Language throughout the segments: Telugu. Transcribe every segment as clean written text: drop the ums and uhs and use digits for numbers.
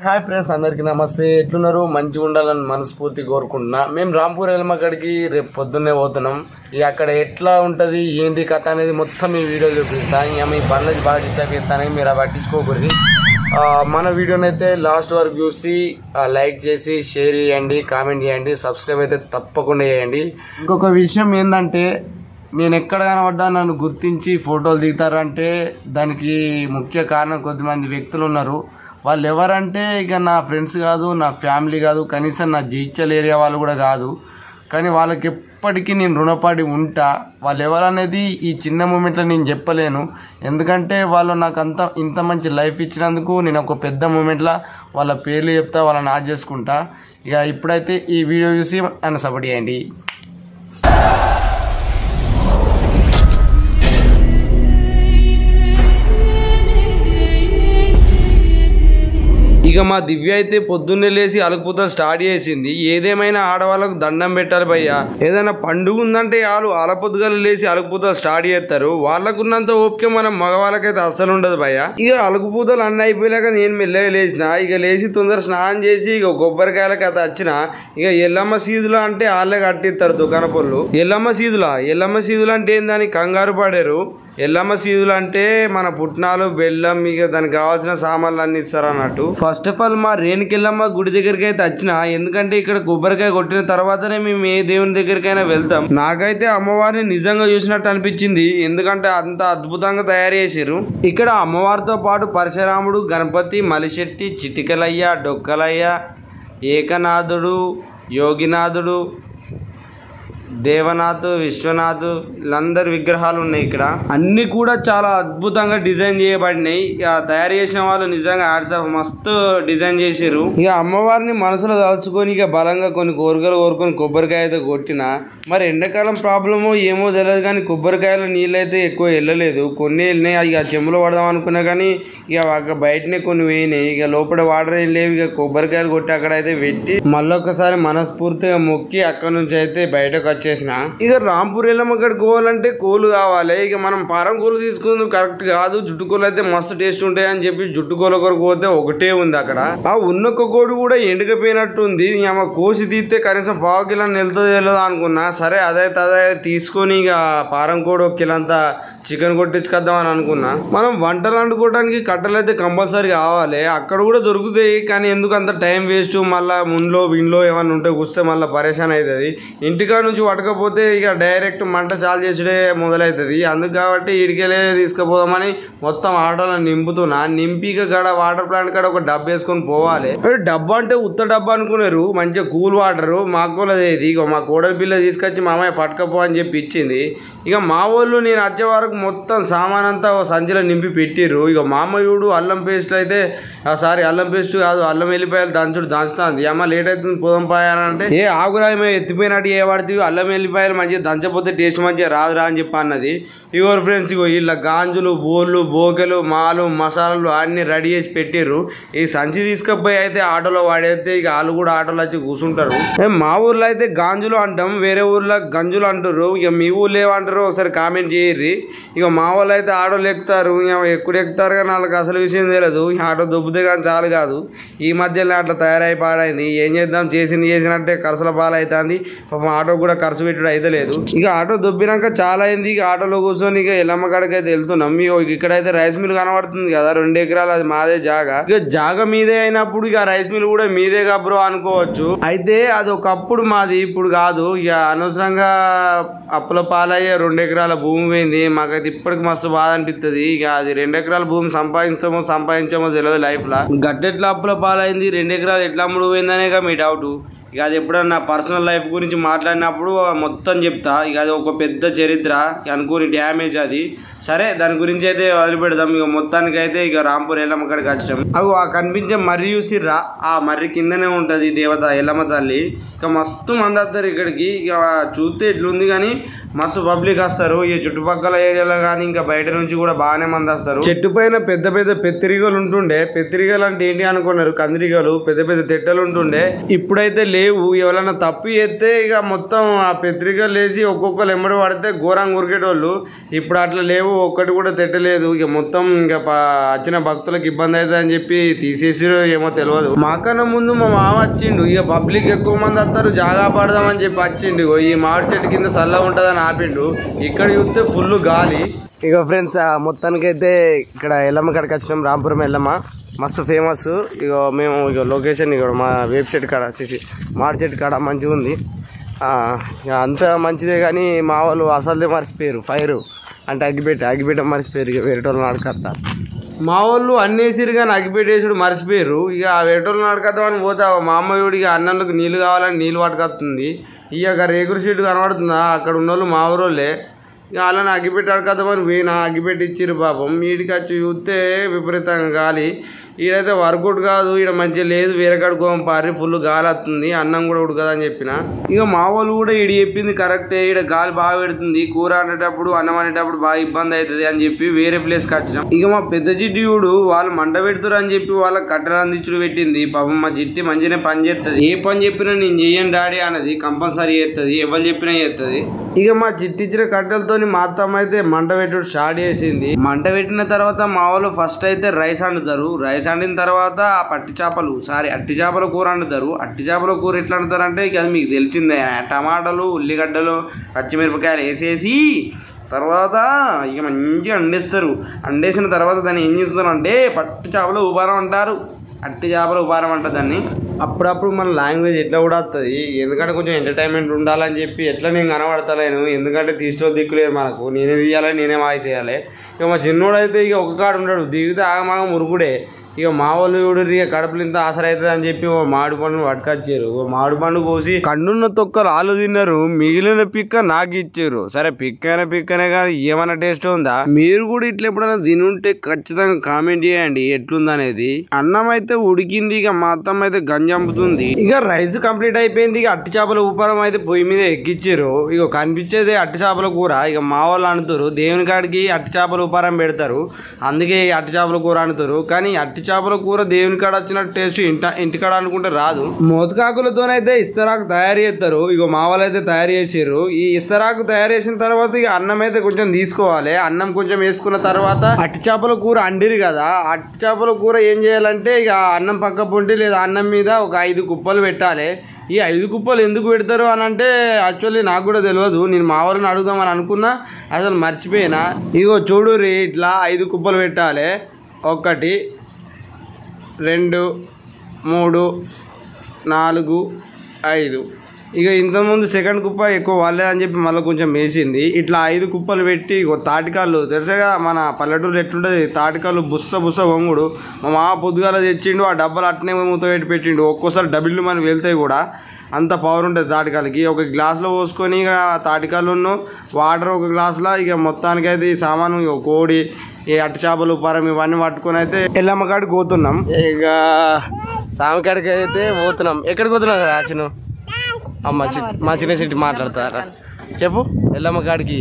హాయ్ ఫ్రెండ్స్, అందరికి నమస్తే. ఎట్లున్నారు? మంచిగా ఉండాలని మనస్ఫూర్తి కోరుకుంటున్నా. మేము రాంపూర్ ఎల్లమ్మగడికి రేపు పొద్దున్నే పోతున్నాం. ఇక అక్కడ ఎట్లా ఉంటుంది, ఏంది కథ అనేది మొత్తం ఈ వీడియో చూపిస్తా. ఇక మీ పనులకి బాగా డిస్టర్బ్ చేస్తానని మీరు పట్టించుకోకూడదు. మన వీడియోని అయితే లాస్ట్ వరకు చూసి లైక్ చేసి షేర్ చేయండి, కామెంట్ చేయండి, సబ్స్క్రైబ్ అయితే తప్పకుండా చేయండి. ఇంకొక విషయం ఏంటంటే, నేను ఎక్కడ కనబడ్డా నన్ను గుర్తించి ఫోటోలు దిగుతారంటే దానికి ముఖ్య కారణం కొద్దిమంది వ్యక్తులు ఉన్నారు. వాళ్ళు ఎవరంటే ఇక నా ఫ్రెండ్స్ కాదు, నా ఫ్యామిలీ కాదు, కనీసం నా జైత్యాల ఏరియా వాళ్ళు కూడా కాదు. కానీ వాళ్ళకి ఎప్పటికీ నేను రుణపడి ఉంటా. వాళ్ళు ఎవరనేది ఈ చిన్న మూమెంట్లో నేను చెప్పలేను. ఎందుకంటే వాళ్ళు నాకు ఇంత మంచి లైఫ్ ఇచ్చినందుకు నేను ఒక పెద్ద మూమెంట్లో వాళ్ళ పేర్లు చెప్తా, వాళ్ళని యాడ్ చేసుకుంటా. ఇక ఇప్పుడైతే ఈ వీడియో చూసి నన్ను సపోర్ట్ చేయండి. ఇక మా దివ్య అయితే పొద్దున్నే లేచి అలుకుపూతలు స్టార్ట్ చేసింది. ఏదేమైనా ఆడవాళ్ళకు దండం పెట్టాలి భయ్య. ఏదైనా పండుగ ఉందంటే వాళ్ళు అలపొద్దుగలు లేచి అలుకుపూతలు స్టార్ట్ చేస్తారు. వాళ్ళకున్నంత ఓపిక మనం మగవాళ్ళకైతే అస్సలు ఉండదు భయ్య. ఇక అలుకుపూతలు అన్నీ అయిపోయాక నేను మెల్లగా లేచిన. ఇక లేచి తొందర స్నానం చేసి ఇక కొబ్బరికాయలకి అయితే వచ్చిన. ఇక ఎల్లమ్మ సీదులు అంటే వాళ్ళే కట్టిస్తారు దుకాణ పళ్ళు. ఎల్లమ్మ సీదులు అంటే ఏందని కంగారు పడారు. ఎల్లమ్మ సీదులు అంటే మన పుట్నాలు, బెల్లం, ఇక దానికి కావాల్సిన సామాన్లు అన్ని ఇస్తారు అన్నట్టు. ఫస్ట్ ఆఫ్ ఆల్ మా రేణుకెళ్ళమ్మ గుడి దగ్గరికి అయితే వచ్చిన. ఎందుకంటే ఇక్కడ కొబ్బరికాయ కొట్టిన తర్వాతనే మేము ఏ దేవుని దగ్గరికైనా వెళ్తాం. నాకైతే అమ్మవారిని నిజంగా చూసినట్టు అనిపించింది. ఎందుకంటే అంత అద్భుతంగా తయారు చేసారు. ఇక్కడ అమ్మవారితో పాటు పరశురాముడు, గణపతి, మలిశెట్టి, చిటికలయ్య, డొక్కలయ్య, ఏకనాథుడు, యోగినాథుడు, దేవనాథ్, విశ్వనాథ్, వీళ్ళందరి విగ్రహాలు ఉన్నాయి. ఇక్కడ అన్ని కూడా చాలా అద్భుతంగా డిజైన్ చేయబడినాయి. ఇక తయారు చేసిన వాళ్ళు నిజంగా హ్యాట్స్ ఆఫ్, మస్తు డిజైన్ చేసారు. ఇక అమ్మవారిని మనసులో దాల్చుకొని ఇక బలంగా కొన్ని కోరికలు కోరుకొని కొబ్బరికాయ అయితే కొట్టిన. మరి ఎండాకాలం ప్రాబ్లమో ఏమో తెలియదు కానీ కొబ్బరికాయల నీళ్ళు అయితే ఎక్కువ వెళ్ళలేదు. కొన్ని వెళ్ళినాయి. ఇక చెంబులో పడదాం అనుకున్నా కానీ ఇక బయటనే కొన్ని వేయినాయి. ఇక లోపల వాటర్ ఏం లేవు. ఇక కొబ్బరికాయలు కొట్టి అక్కడ అయితే పెట్టి మళ్ళొకసారి మనస్ఫూర్తిగా మొక్కి అక్కడ నుంచి అయితే బయటకు వచ్చేసిన. ఇక రాంపూర్ ఎల్లమ్మగడికి పోవాలంటే కోళ్ళు కావాలి. ఇక మనం పారం కోళ్ళు తీసుకుంది కరెక్ట్ కాదు. జుట్టు కోళ్ళు అయితే మస్తు టేస్ట్ ఉంటాయి అని చెప్పి జుట్టు కోళ్ళ కొరకు పోతే ఒకటే ఉంది అక్కడ. ఆ ఉన్న కోడి కూడా ఎండుకపోయినట్టు ఉంది. ఆమె కోసి తీస్తే కనీసం పావు కిలో వెళ్తుందో తెలియదు అనుకున్నా. సరే అదే తీసుకొని ఇక పారం కోడి ఒక కిలంతా చికెన్ కొట్టించుకొద్దామని అనుకున్నా. మనం వంటలు వండుకోవడానికి కట్టెలు అయితే కంపల్సరీ కావాలి. అక్కడ కూడా దొరుకుతాయి కానీ ఎందుకు అంత టైం వేస్ట్. మళ్ళీ ముండ్లో విండ్లో ఏమన్నా ఉంటే కూస్తే మళ్ళీ పరేషాన్ అవుతుంది. ఇంటికా నుంచి పట్టకపోతే ఇక డైరెక్ట్ మంట చాలు చేసుడే మొదలవుతుంది. అందుకు కాబట్టి ఇడికెళ్ళే తీసుకుపోదామని మొత్తం ఆటోలో నింపుతున్నా. నింపిక గడ వాటర్ ప్లాంట్ కాడ ఒక డబ్బా వేసుకొని పోవాలి. డబ్బా అంటే ఉత్త డబ్బా అనుకున్నారు. మంచిగా కూల్ వాటర్ మాకోలేదు. ఇక మా కోడలి పిల్ల తీసుకొచ్చి మా అమ్మాయి పట్టుకపో అని చెప్పి ఇచ్చింది. ఇక మా వాళ్ళు నేను వచ్చే వరకు మొత్తం సామాన్ అంతా సంచిలో నింపి పెట్టిర్రు. ఇక మా అమ్మయుడు అల్లం పేస్ట్ అయితే అల్లం పేస్ట్ కాదు, అల్లం వెల్లిపాయలు దంచుతుంది. అమ్మ లేట్ అవుతుంది పోదాం పాయాలంటే ఏ ఆగురాయమే ఎత్తిపోయినట్టు ఏ పడుతుంది, అల్లం వెల్లిపాయలు మంచిగా దంచపోతే టేస్ట్ మంచిగా రాదురా అని చెప్పి అన్నది. ఇగోరు ఫ్రెండ్స్, ఇగో ఇలా గాంజులు, బోళ్ళు, బోకెలు, మాలు, మసాలాలు అన్నీ రెడీ చేసి పెట్టిర్రు. ఈ సంచి తీసుకపోయి అయితే ఆటోలో వాడేస్తే ఇక వాళ్ళు కూడా ఆటోలో వచ్చి కూర్చుంటారు. మా ఊర్లో అయితే గాంజులు అంటాం, వేరే ఊర్లో గంజులు అంటారు. ఇక మీ ఊళ్ళో ఏమంటారు ఒకసారి కామెంట్ చేయర్రి. ఇక మా వాళ్ళు అయితే ఆటోలు ఎక్కుతారు. ఎక్కువ ఎక్కుతారు కానీ వాళ్ళకి అసలు విషయం తెలియదు. ఆటో దొబ్బుతే కానీ చాలు కాదు. ఈ మధ్యలో అట్లా తయారై పాడైంది. ఏం చేద్దాం, చేసినట్టే ఖర్చుల పాలవుతుంది. పాపం ఆటో కూడా ఖర్చు పెట్టుడు అయితే లేదు. ఇక ఆటో దొబ్బినాక చాలా అయింది. ఇక ఆటోలో కూర్చొని ఇక ఎల్లమ్మ కాడికి అయితే వెళ్తున్నాం. ఇక్కడైతే రైస్ మిల్ కనబడుతుంది కదా, 2 ఎకరాలు, అది మాదే జాగా. ఇక జాగా మీదే అయినప్పుడు ఇక రైస్ మిల్ కూడా మీదే బ్రో అనుకోవచ్చు. అయితే అది ఒకప్పుడు మాది, ఇప్పుడు కాదు. ఇక అనవసరంగా అప్పుల పాలయ్యే 2 ఎకరాల భూమి పోయింది. మాకైతే ఇప్పటికి మస్తు బాధ అనిపిస్తుంది. ఇక అది 2 ఎకరాల భూమి సంపాదించామో తెలియదు లైఫ్ లా. గట్టెట్లా అప్పుల పాలైంది, 2 ఎకరాలు ఎట్లా అమ్ముడు పోయిందనేగా మీ డౌట్. ఇక అది ఎప్పుడన్నా పర్సనల్ లైఫ్ గురించి మాట్లాడినప్పుడు మొత్తం చెప్తా. ఇక అది ఒక పెద్ద చరిత్ర, అనుకోని డ్యామేజ్ అది. సరే దాని గురించి అయితే వదిలిపెడదాం. ఇక మొత్తానికి అయితే ఇక రాంపూర్ ఎల్లమ్మ కాడికి వచ్చాం. అవి ఆ కనిపించే మర్రి చూసిర్రా, ఆ మర్రి కిందనే ఉంటుంది దేవత ఎల్లమ్మ తల్లి. ఇక మస్తు మంది వస్తారు ఇక్కడికి. ఇక చూస్తే ఇట్లుంది కానీ మస్తు పబ్లిక్ వస్తారు. ఈ చుట్టుపక్కల ఏరియాలో కానీ ఇంకా బయట నుంచి కూడా బాగానే మంది వస్తారు. చెట్టు పైన పెద్ద పెద్ద పెత్తిరిగలు ఉంటుండే. పెత్తిరిగలు అంటే ఏంటి అనుకున్నారు, కందిరిగలు, పెద్ద పెద్ద తెట్టలు ఉంటుండే. ఇప్పుడైతే లేవు. ఎవరైనా తప్పు చేస్తే ఇక మొత్తం ఆ పత్రికలు లేచి ఒక్కొక్కరు ఎమ్మడి పడితే ఘోరంగా ఉరికేటోళ్ళు. ఇప్పుడు అట్లా లేవు, ఒక్కటి కూడా తిట్టలేదు. ఇక మొత్తం ఇక వచ్చిన భక్తులకు ఇబ్బంది అవుతుంది అని చెప్పి తీసేసి ఏమో తెలియదు. మాకన్నా ముందు మా మామ వచ్చిండు. ఇక పబ్లిక్ ఎక్కువ మంది వస్తారు, జాగా పడదామని చెప్పి వచ్చిండు. ఈ మామిడి చెట్టు కింద చల్లగా ఉంటుందని ఆపిండు. ఇక్కడ చూస్తే ఫుల్ గాలి. ఇక ఫ్రెండ్స్ మొత్తానికైతే ఇక్కడ ఎల్లమ్మ కాడికి వచ్చినాం. రాంపురం ఎల్లమ్మ మస్తు ఫేమస్. ఇక మేము ఇక లొకేషన్ ఇక మా వేపు చెట్టు కాడ వచ్చేసి మామిడి చెట్టు కాడ మంచిగా ఉంది. అంత మంచిదే కానీ మా వాళ్ళు అసలుదే మర్చిపోయారు. ఫైర్ అంటే అగ్గిపెట్ట మర్చిపోయారు. ఇక వేరేటోళ్ళు నాడుకొస్తా మా వాళ్ళు అన్నేసిరు కానీ అగ్గిపెట్టేసుడు మర్చిపోయారు. ఇక ఆ వేరేటోళ్ళు నాడుకొద్దామని పోతా మా అమ్మయుడు ఇక అన్నందుకు నీళ్ళు కావాలని నీళ్ళు పట్టుకొస్తుంది. ఇక రేకుల షీట్ కనబడుతుందా, అక్కడ ఉన్న వాళ్ళు మా ఊరోళ్ళే. ఇక అలానే అగ్గిపెట్టి అడకద్దామని పోయినా, అగ్గిపెట్టి ఇచ్చిర్రు పాపం. ఈడికి వచ్చి చూస్తే విపరీతంగా గాలి. ఈడైతే వర్కౌట్ కాదు, ఈడ మంచిగా లేదు, వేరే కాడుకోం పారి ఫుల్ గాలి వస్తుంది, అన్నం కూడా ఉడకదని చెప్పిన. ఇక మా వాళ్ళు కూడా ఈడ చెప్పింది కరెక్టే, ఈడ గాలి బాగా పెడుతుంది, కూర అనేటప్పుడు అన్నం అనేటప్పుడు బాగా ఇబ్బంది అవుతుంది అని చెప్పి వేరే ప్లేస్కి వచ్చినాం. ఇక మా పెద్ద చిట్టియుడు వాళ్ళు మంట పెడుతురు అని చెప్పి వాళ్ళకి కట్టెలు అందించుడు పెట్టింది. పాపం మా చిట్టి మంచిగానే పని చేస్తుంది. ఏ పని చెప్పినా నేను చెయ్యను డాడీ అన్నది, కంపల్సరీ చేస్తుంది, ఎవరు చెప్పినా చేస్తుంది. ఇక మా చిట్టి ఇచ్చిన కట్టెలతో మా అత్తమ్మ అయితే మంట పెట్టుడు స్టార్ట్ చేసింది. మంట పెట్టిన తర్వాత మా వాళ్ళు ఫస్ట్ అయితే రైస్ వండుతారు. రైస్ వండిన తర్వాత అట్టి చేపల కూర వండుతారు. అట్టి చేపల కూర ఎట్లా వండుతారు అంటే ఇక అది మీకు తెలిసిందే. టమాటాలు, ఉల్లిగడ్డలు, పచ్చిమిరపకాయలు వేసేసి తర్వాత ఇక మంచిగా వండేస్తారు. వండేసిన తర్వాత దాన్ని ఏం చేస్తారు అంటే పట్టు చేపల ఉపారం అంటారు. అట్టి చేపల ఉపారం అంట దాన్ని. అప్పుడప్పుడు మన లాంగ్వేజ్ ఎట్లా కూడా వస్తుంది, ఎందుకంటే కొంచెం ఎంటర్టైన్మెంట్ ఉండాలని చెప్పి ఎట్లా నేను కనబడతలేను. ఎందుకంటే తీసుకో దిక్కులేదు మనకు, నేనే తీయాలి, నేనే వాయిస్ చేయాలి. ఇక మా చిన్నోడు అయితే ఇక ఒక కాడు ఉండడు, దిగితే ఆగమాగం మురుగుడే. ఇక మా వాళ్ళు చూడు ఇక కడుపులు ఇంత ఆసర అవుతుంది అని చెప్పి ఓ మామిడి పండు పట్టుకొచ్చారు. మామిడి పండు కోసి కన్నున్న తొక్కలు ఆలు తిన్నారు, మిగిలిన పిక్క నాకు ఇచ్చారు. సరే పిక్కనే కానీ ఏమైనా టేస్ట్ ఉందా? మీరు కూడా ఇట్లా ఎప్పుడైనా తినుంటే ఖచ్చితంగా కామెంట్ చేయండి ఎట్లుంది అనేది. అన్నం అయితే ఉడికింది, ఇక మా అత్తమ్మ అయితే గంజంపుతుంది. ఇక రైస్ కంప్లీట్ అయిపోయింది. ఇక అట్టి చేపల ఉపారం అయితే పొయ్యి మీద ఎక్కిచ్చారు. ఇక కనిపించేది అట్టి చేపల కూర. ఇక మా వాళ్ళు అంటారు దేవుని కాడికి అట్టి చేపల ఉపారం పెడతారు, అందుకే అట్టి చేపల కూర అంటారు. కానీ అట్టి చేపల కూర దేవుని కాడ వచ్చిన టేస్ట్ ఇంటికాడ అనుకుంటే రాదు. మోతకాకులతోనైతే ఇస్తరాకు తయారు చేస్తారు. ఇక మా వాళ్ళు అయితే తయారు చేసారు. ఈ ఇస్తరాకు తయారు చేసిన తర్వాత ఇక అన్నం అయితే కొంచెం తీసుకోవాలి. అన్నం కొంచెం వేసుకున్న తర్వాత అట్టి చేపల కూర అండిరు కదా, అట్టి చేపల కూర ఏం చేయాలంటే ఇక అన్నం పక్క పొంటి లేదా అన్నం మీద ఒక 5 కుప్పలు పెట్టాలి. ఈ 5 కుప్పలు ఎందుకు పెడతారు అని అంటే యాక్చువల్లీ నాకు కూడా తెలియదు. నేను మా వాళ్ళని అడుగుదామని అనుకున్నా, అసలు మర్చిపోయినా. ఇగో చూడు రీ, ఇట్లా 5 కుప్పలు పెట్టాలి. 1 2 3 4 5. ఇక ఇంతకుముందు సెకండ్ కుప్ప ఎక్కువ వాళ్ళేదని చెప్పి మళ్ళీ కొంచెం వేసింది. ఇట్లా 5 కుప్పలు పెట్టి తాటికాళ్ళు తెలుసుగా మన పల్లెటూరు ఎట్లుంటుంది, తాటికాళ్ళు బుస్స వంగుడు. మా మామ పొద్దుగాల తెచ్చిండు, ఆ డబ్బాలు అట్నే మూత పెట్టి పెట్టిండు. ఒక్కోసారి డబ్బులు మనం వెళ్తాయి కూడా, అంత పవర్ ఉంటుంది తాటికాలకి. ఒక గ్లాసులో పోసుకొని ఇక తాటికాళ్ళు వాటర్ ఒక గ్లాసులో ఇక మొత్తానికైతే ఈ సామాను ఇక కోడి, ఈ అట్టి చేపలు ఉపారం ఇవన్నీ పట్టుకొని అయితే ఎల్లమ్మ కాడికి పోతున్నాం. ఇక సామి కాడికి అయితే పోతున్నాం. ఎక్కడికి పోతున్నాం కదా చిన్న మా చిన్న సిట్టి మాట్లాడతారా చెప్పు. ఎల్లమ్మ కాడికి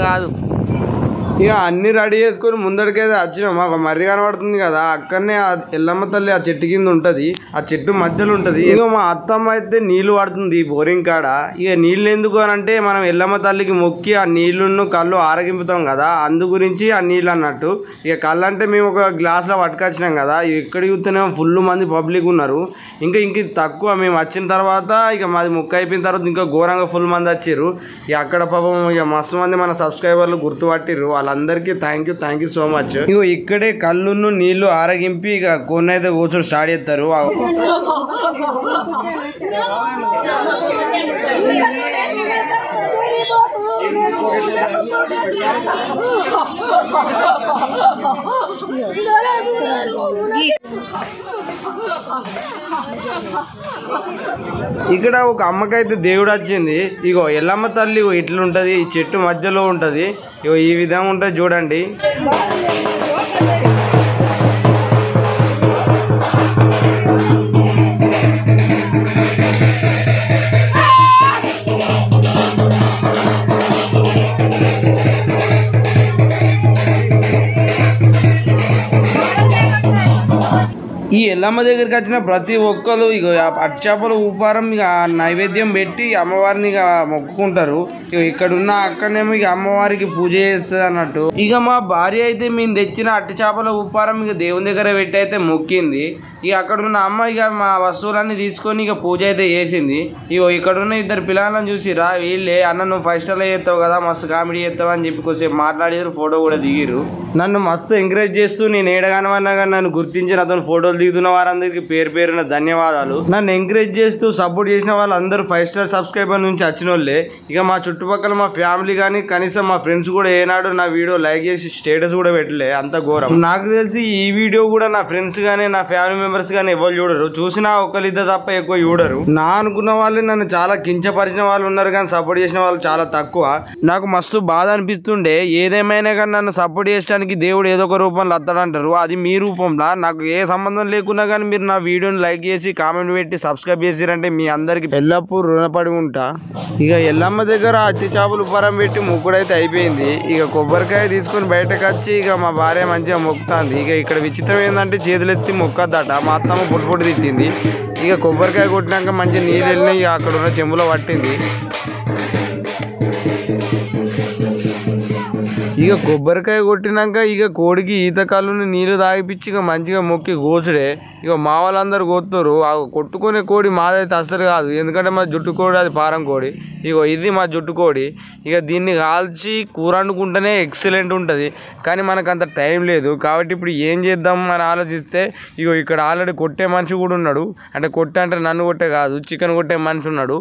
కాదు, ఇక అన్ని రెడీ చేసుకొని ముందడికైతే వచ్చినాం. మాకు మర్రి కనబడుతుంది కదా, అక్కడనే ఎల్లమ్మ తల్లి ఆ చెట్టు కింద ఉంటుంది, ఆ చెట్టు మధ్యలో ఉంటుంది. ఇక మా అత్తమ్మ అయితే నీళ్లు పడుతుంది బోరింగ్ కాడ. ఇక నీళ్ళు ఎందుకు అని అంటే మనం ఎల్లమ్మ తల్లికి మొక్కి ఆ నీళ్లను కళ్ళు ఆరగింపుతాం కదా, అందు గురించి ఆ నీళ్ళు అన్నట్టు. ఇక కళ్ళు అంటే మేము ఒక గ్లాస్లో పట్టుకొచ్చినాం కదా, ఇక్కడ చూస్తేనేమో ఫుల్ మంది పబ్లిక్ ఉన్నారు. ఇంక తక్కువ మేము వచ్చిన తర్వాత ఇక మాది మొక్క అయిపోయిన తర్వాత ఇంకా ఘోరంగా ఫుల్ మంది వచ్చారు. ఇక అక్కడ పాపం ఇక మస్తు మంది మన సబ్స్క్రైబర్లు గుర్తుపట్టిర్రు. వాళ్ళందరికీ థ్యాంక్ యూ సో మచ్. ఇగో ఇక్కడే కళ్ళును నీళ్లు ఆరగింపి ఇక కొన్ని అయితే కూర్చొని స్టార్ట్ చేస్తారు. ఇక్కడ ఒక అమ్మకైతే దేవుడు వచ్చింది. ఇగో ఎల్లమ్మ తల్లి ఇట్లుంటది, ఈ చెట్టు మధ్యలో ఉంటది. ఇగో ఈ విధంగా ఉంటది చూడండి. ఈ ఎల్లమ్మ దగ్గరికి వచ్చిన ప్రతి ఒక్కరు ఇక అట్టి చేపల ఉపారం ఇక నైవేద్యం పెట్టి అమ్మవారిని ఇక మొక్కుకుంటారు. ఇక ఇక్కడ ఉన్న అక్కడనేమో ఇక అమ్మవారికి పూజ చేస్తుంది అన్నట్టు. ఇక మా భార్య అయితే మేము తెచ్చిన అట్టి చేపల ఉపారం ఇక దేవుని దగ్గర పెట్టి అయితే మొక్కింది. ఇక అక్కడ ఉన్న అమ్మ ఇక మా వస్తువులన్నీ తీసుకొని ఇక పూజ అయితే చేసింది. ఇక ఇక్కడ ఉన్న ఇద్దరు పిల్లలను చూసి రా వీళ్ళే అన్న నువ్వు 5 స్టార్లో చేస్తావు కదా మస్తు కామెడీ చేస్తావు అని చెప్పి కొంచెం మాట్లాడారు, ఫోటో కూడా దిగిరు. నన్ను మస్తు ఎంకరేజ్ చేస్తూ నేను ఏడగానమన్నా కానీ నన్ను గుర్తించిన అతను ఫోటోలు దిగుతున్న వారందరికీ పేరు పేరున ధన్యవాదాలు. నన్ను ఎంకరేజ్ చేస్తూ సపోర్ట్ చేసిన వాళ్ళందరూ 5 స్టార్ సబ్స్క్రైబర్ నుంచి వచ్చిన వాళ్ళే. ఇక మా చుట్టుపక్కల మా ఫ్యామిలీ కానీ కనీసం మా ఫ్రెండ్స్ కూడా ఏనాడు నా వీడియో లైక్ చేసి స్టేటస్ కూడా పెట్టలే, అంత ఘోరం. నాకు తెలిసి ఈ వీడియో కూడా నా ఫ్రెండ్స్ కానీ నా ఫ్యామిలీ మెంబర్స్ కానీ ఎవరు చూడరు, చూసినా ఒకరిద్దరు తప్ప ఎక్కువ చూడరు. నా అనుకున్న వాళ్ళు నన్ను చాలా కించపరిచిన వాళ్ళు ఉన్నారు కానీ సపోర్ట్ చేసిన వాళ్ళు చాలా తక్కువ. నాకు మస్తు బాధ అనిపిస్తుండే. ఏదేమైనా కానీ నన్ను సపోర్ట్ చేయడానికి దేవుడు ఏదో ఒక రూపంలో వస్తాడంటారు, అది మీ రూపంలో. నాకు ఏ సంబంధం లేకున్నా కానీ మీరు నా వీడియోని లైక్ చేసి కామెంట్ పెట్టి సబ్స్క్రైబ్ చేసిరంటే మీ అందరికి ఎల్లప్పుడూ రుణపడి ఉంటా. ఇక ఎల్లమ్మ దగ్గర అట్టి చేపలు ఉపారం పెట్టి మొక్కుడైతే అయిపోయింది. ఇక కొబ్బరికాయ తీసుకొని బయటకు వచ్చి ఇక మా భార్య మంచిగా మొక్కుతుంది. ఇక ఇక్కడ విచిత్రం ఏంటంటే చేతులెత్తి మొక్కద్దట, మా అత్తమ్మ పొట్టు తిట్టింది. ఇక కొబ్బరికాయ కొట్టినాక మంచి నీళ్ళు వెళ్ళినాయి, ఇక అక్కడ ఉన్న చెంబులో పట్టింది. ఇక కొబ్బరికాయ కొట్టినాక ఇక కోడికి ఈత కళ్ళుని నీళ్ళు తాగిపించి ఇక మంచిగా మొక్కి కోసుడే. ఇక మా వాళ్ళందరూ కోస్తారు. ఆ కొట్టుకునే కోడి మాదైతే అసలు కాదు, ఎందుకంటే మా జుట్టు కోడి అది పారం కోడి. ఇగో ఇది మా జుట్టు కోడి. ఇక దీన్ని కాల్చి కూర వండుకుంటేనే ఎక్సలెంట్ ఉంటుంది, కానీ మనకు అంత టైం లేదు. కాబట్టి ఇప్పుడు ఏం చేద్దాం అని ఆలోచిస్తే ఇగో ఇక్కడ ఆల్రెడీ కొట్టే మనిషి కూడా ఉన్నాడు. అంటే కొట్టే అంటే నన్ను కొట్టే కాదు, చికెన్ కొట్టే మనిషి ఉన్నాడు.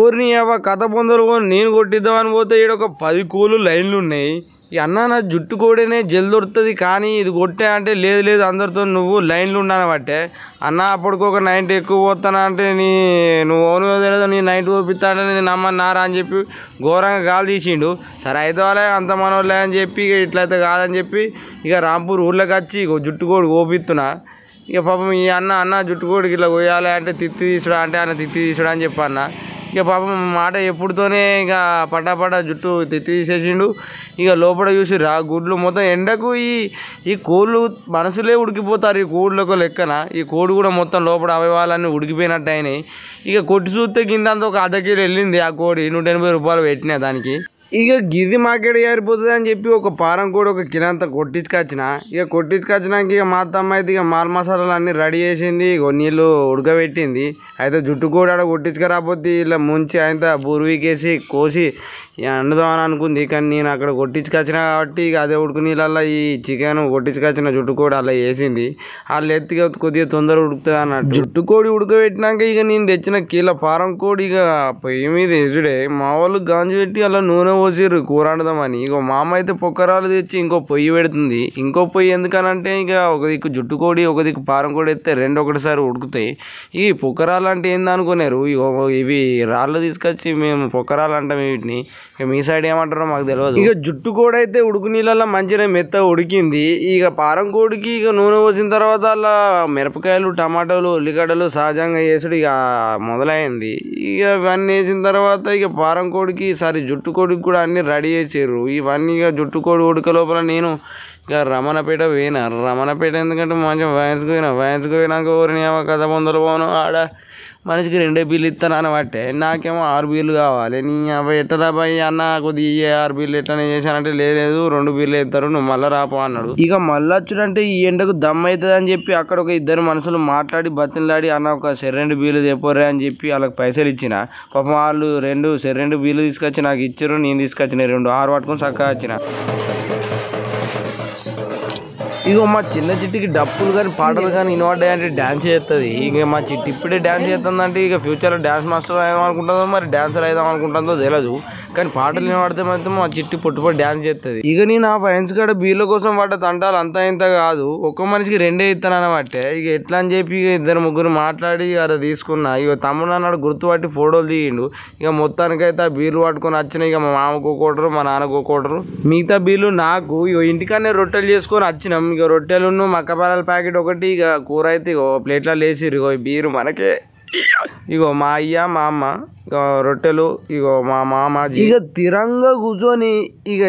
ఊరిని కథ పొందలు నేను కొట్టిద్దామని పోతే ఇక్కడ ఒక 10 కూలు లైన్లు ఉన్నాయి. ఈ అన్న నా జుట్టు కోడేనే జల్ది దొరుకుతుంది, కానీ ఇది కొట్టే అంటే లేదు లేదు అందరితో నువ్వు లైన్లు ఉన్నాను బట్టే అన్న. అప్పటికొక 90 ఎక్కువ పోతానా అంటే నువ్వు ఓను తెలియదు, నీ 90 పోపిస్తా అంటే నేను నమ్మన్నారా అని చెప్పి ఘోరంగా గాలి తీసిండు. సరే అయితే వాళ్ళే అంత మనోళ్ళే అని చెప్పి ఇక ఇట్లయితే కాదని చెప్పి ఇక రాంపూర్ ఊర్లోకి వచ్చి ఇక జుట్టు కోడి కోపిస్తున్నా. ఇక పాపం ఈ అన్న జుట్టు కోడికి ఇట్లా కొయ్యాలి అంటే తిత్తి తీసుడా అంటే ఆయన తిత్తి తీసుడా అని చెప్పన్న. ఇక పాపం మాట ఎప్పుడుతోనే ఇక పటాపట జుట్టు తిత్తి తీసేసిండు. ఇక లోపల చూసి గుడ్లు మొత్తం ఎండకు ఈ కోళ్ళు మనసులే ఉడికిపోతారు. ఈ కోళ్ళకు లెక్కన ఈ కోడి కూడా మొత్తం లోపల అవయవాలన్నీ ఉడికిపోయినట్టు అయినాయి. ఇక కొట్టి చూస్తే కింద ఒక ½ కిలో వెళ్ళింది ఆ కోడి. 180 రూపాయలు పెట్టినా దానికి. ఇక గిది మార్కెట్ జారిపోతుంది అని చెప్పి ఒక పారం కూడా ఒక కిలో అంతా కొట్టించుకొచ్చిన. ఇక కొట్టించుకొచ్చినాక ఇక మా అత్తమ్మ అయితే ఇక మాల్ మసాలాలు అన్నీ రెడీ చేసింది, నీళ్ళు ఉడకబెట్టింది. అయితే జుట్టు కూడా ఆడ కొట్టించుకురాపోతే ఇలా ముంచి ఆయన బూరువికేసి కోసి వండుదామని అనుకుంది. కానీ నేను అక్కడ కొట్టించుకొచ్చిన కాబట్టి ఇక అదే ఉడుకు నీళ్ళల్లో ఈ చికెన్ కొట్టించుకొచ్చిన జుట్టు కోడి అలా వేసింది. వాళ్ళు ఎత్తిగా కొద్దిగా తొందర ఉడుకుతుంది అన్నట్టు. జుట్టు కోడి ఉడకబెట్టినాక ఇక నేను తెచ్చిన కిలో పారం కోడి ఇక పొయ్యి మీద ఎదుడే మా వాళ్ళు గాంజు పెట్టి అలా నూనె పోసిర్రు కూర వండుదామని. ఇక మా అమ్మ అయితే పొక్కరాలు తెచ్చి ఇంకో పొయ్యి పెడుతుంది. ఇంకో పొయ్యి ఎందుకనంటే ఇక ఒక దిక్కు జుట్టు కోడి ఒక దిక్కు పారం కోడి ఎత్తే రెండు ఒకటిసారి ఉడుకుతాయి. ఈ పొక్కరాలు అంటే ఏందనుకున్నారు, ఇవి రాళ్ళు తీసుకొచ్చి మేము పొక్కరాలు అంటాం వీటిని. ఇక మీ సైడ్ ఏమంటారో మాకు తెలియదు. ఇక జుట్టు కోడి అయితే ఉడుకు నీళ్ళల్లో మంచిగా మెత్తగా ఉడికింది. ఇక పారం కోడికి ఇక నూనె పోసిన తర్వాత అలా మిరపకాయలు టమాటాలు ఉల్లిగడ్డలు సహజంగా వేసుడు ఇక మొదలైంది. ఇక ఇవన్నీ వేసిన తర్వాత ఇక పారం కోడికి జుట్టు కోడికి కూడా అన్నీ రెడీ చేసారు. ఇవన్నీ ఇక జుట్టు కోడి ఉడక లోపల నేను ఇక రమణపేట పోయినా. రమణపేట ఎందుకంటే మంచిగా వయసుకు పోయినాక ఊరిని కథ పొందలు పోను. ఆడ మనిషికి 2 బిల్లు ఇస్తాను అనబట్టే నాకేమో 6 బిల్లు కావాలి. నీ అబ్బాయి ఎట్లా బాయ్ అన్న కొద్దిగా 6 బిల్లు ఎట్లనే చేశానంటే లేదు 2 బిల్లు ఇస్తారు నువ్వు మళ్ళీ రాపో అన్నాడు. ఇక మళ్ళీ వచ్చుడంటే ఈ ఎండకు దమ్ అవుతుంది అని చెప్పి అక్కడ ఒక 2 మనుషులు మాట్లాడి బతిలాడి అన్న ఒక 2 బిల్లు తెపోరే అని చెప్పి వాళ్ళకి పైసలు ఇచ్చిన. పాపం వాళ్ళు 2 బిల్లు తీసుకొచ్చి నాకు ఇచ్చారు. నేను తీసుకొచ్చిన 2 6 పట్టుకొని చక్కగా వచ్చిన. ఇక మా చిన్న చిట్టికి డప్పులు కానీ పాటలు కానీ వినబడ్డాయంటే డ్యాన్స్ చేస్తుంది. ఇక మా చిట్టి ఇప్పుడే డ్యాన్స్ చేస్తుందంటే ఇక ఫ్యూచర్లో డ్యాన్స్ మాస్టర్ అయిదాం అనుకుంటుందో మరి డాన్సర్ అయిదాం అనుకుంటుందో తెలియదు. కానీ పాటలు వినబడితే మాత్రం మా చిట్టి పొట్టుపడి డ్యాన్స్ చేస్తుంది. ఇక నేను ఆ ఫ్రెండ్స్ కాడ బీళ్ళ కోసం పడ్డ తంటాలు అంతా ఇంత కాదు, ఒక్క మనిషికి 2 ఇస్తాను అనబట్టే ఇక ఎట్లా అని చెప్పి ఇక 2 మాట్లాడి అలా తీసుకున్నా. ఇక తమ్ముడు అన్నాడు గుర్తుపట్టి ఫోటోలు దిగిండు. ఇక మొత్తానికైతే ఆ బీర్లు పట్టుకొని వచ్చినాయి. ఇక మా మామకు ఒకటరు మా నాన్నకు ఒకటరు మిగతా బీర్లు నాకు. ఇక ఇంటికనే రొట్టెలు చేసుకొని వచ్చినాం. ఇక రొట్టెలు మక్కపారాల ప్యాకెట్ ఒకటి ఇక కూర అయితే ఇగో ప్లేట్లో వేసిరు. ఇగో బీరు మనకే. ఇగో మా అయ్య మా అమ్మ ఇక రొట్టెలు ఇగో మా మామ. ఇక తిరంగా కూర్చొని ఇక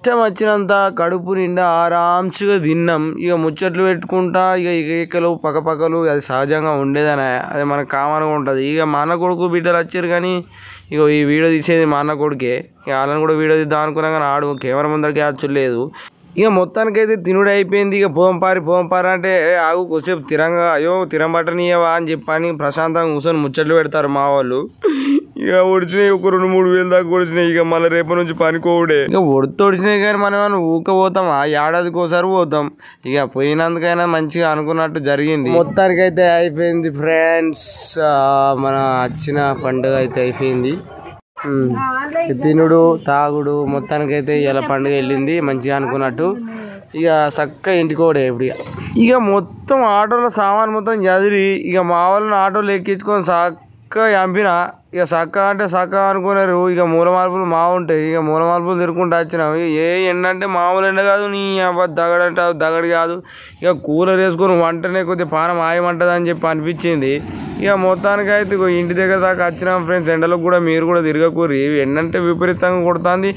ఇష్టం వచ్చినంత కడుపు నిండా ఆరాంసుగా తిన్నాం. ఇక ముచ్చట్లు పెట్టుకుంటా ఇక ఏకలు పక్కపక్కలు అది సహజంగా ఉండేదని అది మనకు కామన్గా ఉంటుంది. ఇక మా అన్న కొడుకు బిడ్డలు వచ్చారు కానీ ఇక ఈ వీడియో తీసేది మా అన్న కొడుకే. ఇక వాళ్ళని కూడా వీడియో తీద్దాం అనుకున్నా కానీ ఆడు కెమెరా ముందరికి వచ్చలేదు. ఇక మొత్తానికైతే తినుడు అయిపోయింది. ఇక పోంపారి అంటే ఆగు కొద్దిసేపు తిరంగా అయ్యో తిరంబట్టనియవా అని చెప్పని ప్రశాంతంగా కూర్చొని ముచ్చట్లు పెడతారు మా వాళ్ళు. ఇక ఒడిచినాయి ఒక 2-3 వేలు దాకా ఒడిచినాయి. ఇక మళ్ళీ రేపటి నుంచి పనికోవుడే. ఇక ఒడిచినాయి కానీ మనం ఏమైనా ఊక పోతాం ఏడాదికి ఒకసారి పోతాం. ఇక పోయినందుకైనా మంచిగా అనుకున్నట్టు జరిగింది. మొత్తానికైతే అయిపోయింది ఫ్రెండ్స్. మన వచ్చిన పండుగ అయితే అయిపోయింది. తినుడు తాగుడు మొత్తానికైతే ఇలా పండుగ వెళ్ళింది మంచిగా అనుకున్నట్టు. ఇక చక్కగా ఇంటికోడే ఇప్పుడు. ఇక మొత్తం ఆటోలో సామాన్ మొత్తం చదిరి ఇక మా వాళ్ళని ఆటోలో ఎక్కించుకొని చక్కగా చంపిన. ఇక చక్కగా అనుకున్నారు. ఇక మూల మార్పులు మా ఉంటాయి. ఇక మూల మార్పులు తిరుక్కుంటూ వచ్చినాం. ఇక ఏ ఎండ అంటే మామూలు ఎండ కాదు, నీ దగడంటే దగడు కాదు. ఇక కూలర్ వేసుకొని వంటనే కొద్దిగా పానం ఆయమంటుంది అని చెప్పి అనిపించింది. ఇక మొత్తానికి అయితే ఇంటి దగ్గర దాకా వచ్చినాం ఫ్రెండ్స్. ఎండలకు కూడా మీరు కూడా తిరగకూరి. ఎండంటే విపరీతంగా కొడుతుంది.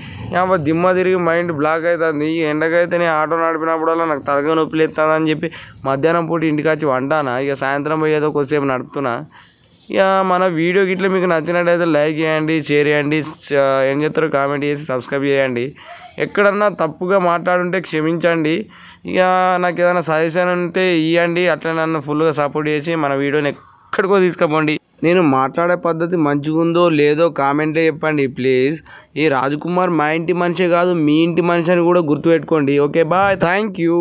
దిమ్మ తిరిగి మైండ్ బ్లాక్ అవుతుంది. ఈ ఎండకైతే నేను ఆటో నడిపినప్పుడల్లా నాకు తలగా నొప్పి లేస్తుంది అని చెప్పి మధ్యాహ్నం పూట ఇంటికి వచ్చి వంటానా. ఇక సాయంత్రం పోయేదో కొద్దిసేపు నడుపుతున్నా. ఇక మన వీడియో గిట్ల మీకు నచ్చినట్టయితే లైక్ చేయండి, షేర్ చేయండి, ఏం చేస్తారో కామెంట్ చేసి సబ్స్క్రైబ్ చేయండి. ఎక్కడన్నా తప్పుగా మాట్లాడుంటే క్షమించండి. ఇక నాకు ఏదైనా సజెషన్ ఉంటే ఇవ్వండి. అట్లా నన్ను ఫుల్గా సపోర్ట్ చేసి మన వీడియోని ఎక్కడికో తీసుకుపోండి. నేను మాట్లాడే పద్ధతి మంచిగా ఉందో లేదో కామెంట్లో చెప్పండి ప్లీజ్. ఈ రాజకుమార్ మా ఇంటి మనిషే కాదు, మీ ఇంటి మనిషి అని కూడా గుర్తుపెట్టుకోండి. Okay bye, thank you.